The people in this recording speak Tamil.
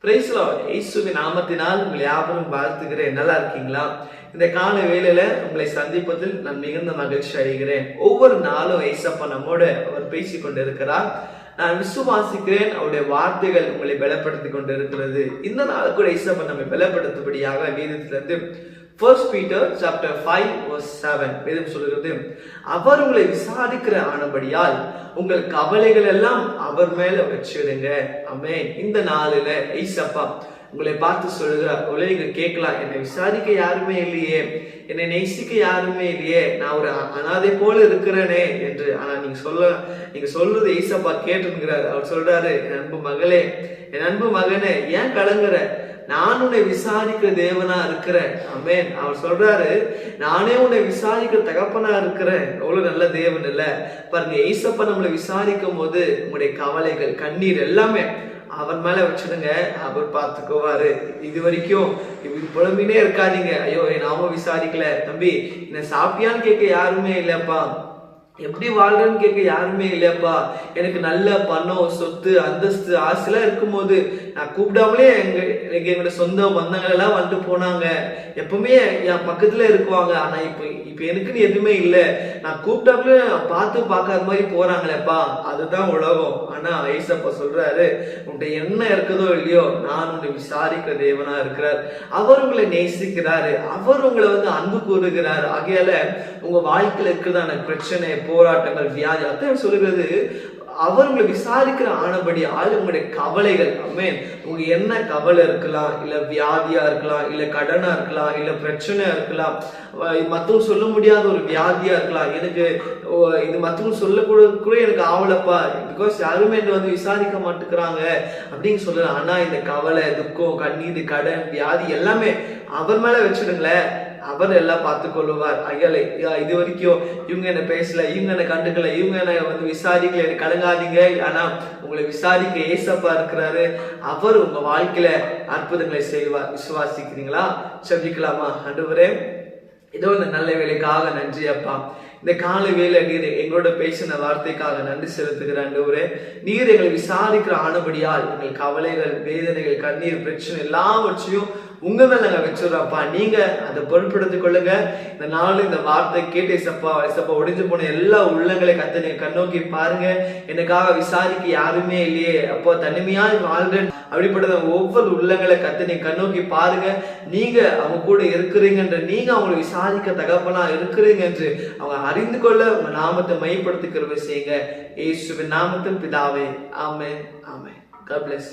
Price Lord. இயேசுவின் நாமத்தினால் உங்களை யாவரும் வாழ்த்துகிறேன். நல்லா இருக்கீங்களா? இந்த கால வேளையில உங்களை சந்திப்பதில் நான் மிகுந்த மகிழ்ச்சி அடைகிறேன். ஒவ்வொரு நாளும் ஏசப்பா நம்மோட அவர் பேசிக் கொண்டிருக்கிறார். நான் விசுவாசிக்கிறேன் அவருடைய வார்த்தைகள் உங்களை பலப்படுத்தி கொண்டு இருக்கிறது. இந்த நாள் கூட ஏசப்பா நம்மை பலப்படுத்தும்படியாக வேதத்திலிருந்து 1 Peter chapter 5 verse 7 வேதம் சொல்கிறது, அவர் உங்களை விசாரிக்கிற ஆனபடியால் உங்கள் கவலைகள் எல்லாம் அவர் மேல வச்சிடுங்க. ஆமென். இந்த நாளில ஏசப்பா உங்களை பார்த்து சொல்லுகிறார். நீங்க கேட்கலாம், என்னை விசாரிக்க யாருமே இல்லையே, என்னை நேசிக்க யாருமே இல்லையே, நான் ஒரு அனாதை போல இருக்கிறேனே என்று. ஆனா நீங்க சொல்றது ஏசப்பா கேட்டுங்கிறார். அவர் சொல்றாரு, என் அன்பு மகளே, என் அன்பு மகனே, ஏன் கலங்குற? நான் உன்னை விசாரிக்கிற தேவனா இருக்கிறேன். ஆமென். அவர் சொல்றாரு, நானே உன்னை விசாரிக்கிற தகப்பனா இருக்கிறேன். எவ்வளவு நல்ல தேவன் இல்ல? பாருங்க, ஏசப்பா நம்மளை விசாரிக்கும் போது உங்களுடைய கவலைகள், கண்ணீர் எல்லாமே அவர் மேல வச்சிடுங்க. அவர் பார்த்துக்குவாரு. இது வரைக்கும் புலம்பினே இருக்காதீங்க. ஐயோ, நாம விசாரிக்கல, தம்பி என்ன சாப்பிட்டியான்னு கேட்க யாருமே இல்லப்பா, எப்படி வாழ்றேன்னு கேட்க யாருமே இல்லையாப்பா, எனக்கு நல்ல பணம், சொத்து, அந்தஸ்து, ஆசைலாம் இருக்கும்போது நான் கூப்பிடாமலே எங்களோட சொந்த பந்தங்கள் எல்லாம் வந்துட்டு போனாங்க, எப்பவுமே என் பக்கத்துல இருக்குவாங்க. ஆனா இப்ப எனக்குன்னு எதுவுமே இல்லை, நான் கூப்பிட்டாமலே பார்க்காத மாதிரி போறாங்களேப்பா, அதுதான் உலகம். ஆனா ஏசப்பா சொல்றாரு, உன்கிட்ட என்ன இருக்குதோ இல்லையோ, நான் உன்னை விசாரிக்கிற தேவனா இருக்கிறார். அவர் உங்களை நேசிக்கிறாரு, அவர் உங்களை அன்பு கூறுகிறார். ஆகையால உங்க வாழ்க்கையில இருக்கிறதான பிரச்சனை, போராட்டங்கள், வியாதி அத்தனை சொல்லுகிறது, அவர் உங்களை விசாரிக்கிற ஆனபடி உங்களுடைய கவலைகள். ஆமென். உங்க என்ன கவலை இருக்கலாம், இல்ல வியாதியா இருக்கலாம், இல்ல கடனா இருக்கலாம், இல்ல பிரச்சனையா இருக்கலாம், மத்தவங்க சொல்ல முடியாத ஒரு வியாதியா இருக்கலாம். எனக்கு இது மத்தவங்க சொல்லக்கூட எனக்கு ஆவலப்பா, பிகாஸ் யாருமே என்ன விசாரிக்க மாட்டேங்கிறாங்க அப்படின்னு சொல்லலாம். ஆனா இந்த கவலை, துக்கம், கண்ணீர், கடன், வியாதி எல்லாமே அவர் மேல வச்சிடுங்களேன். அவர் எல்லாம் பார்த்து கொள்ளுவார். ஐயலை, இது வரைக்கும் இவங்க என்ன பேசல, இவங்க என்ன கண்டுக்கல, இவங்க என்ன விசாரிக்கல, எனக்கு கலங்காதீங்க. ஆனா உங்களை விசாரிக்க ஏசப்பா இருக்கிறாரு. அவர் உங்க வாழ்க்கையில அற்புதங்களை செய்வார். விசுவாசிக்கிறீங்களா? செபிக்கலாமா? ஆண்டவரே, இதோ இந்த நல்ல வேலைக்காக நன்றி அப்பா. இந்த கால வேலை நீர் எங்களோட பேசின வார்த்தைக்காக நன்றி செலுத்துகிற ஆண்டவரே. நீர் எங்களை விசாரிக்கிற ஆனபடியால் எங்கள் கவலைகள், வேதனைகள், கண்ணீர், பிரச்சனை எல்லாவற்றையும் உங்க மேல நாங்க வச்சிடறோம்ப்பா. நீங்க அதை பொருட்படுத்திக் கொள்ளுங்க. இந்த நாள் இந்த வார்த்தை கேட்டு ஏசப்பா ஒடிஞ்சு போன எல்லா உள்ளங்களை கத்த நீங்க கண்ணோக்கி பாருங்க. எனக்காக விசாரிக்க யாருமே இல்லையே அப்போ, தனிமையா வாழ்றேன் அப்படிப்பட்ட ஒவ்வொரு உள்ளங்களை கத்த நீங்க கண்ணோக்கி பாருங்க. நீங்க அவங்க கூட இருக்கிறீங்கன்ற, நீங்க அவங்களை விசாரிக்க தகப்பனா இருக்கிறீங்க என்று அவங்க அறிந்து கொள்ள உங்க நாமத்தை மையப்படுத்திக்கிற செய்யுங்க. இயேசுவின் நாமத்தில் பிதாவே, ஆமென், ஆமென். God bless.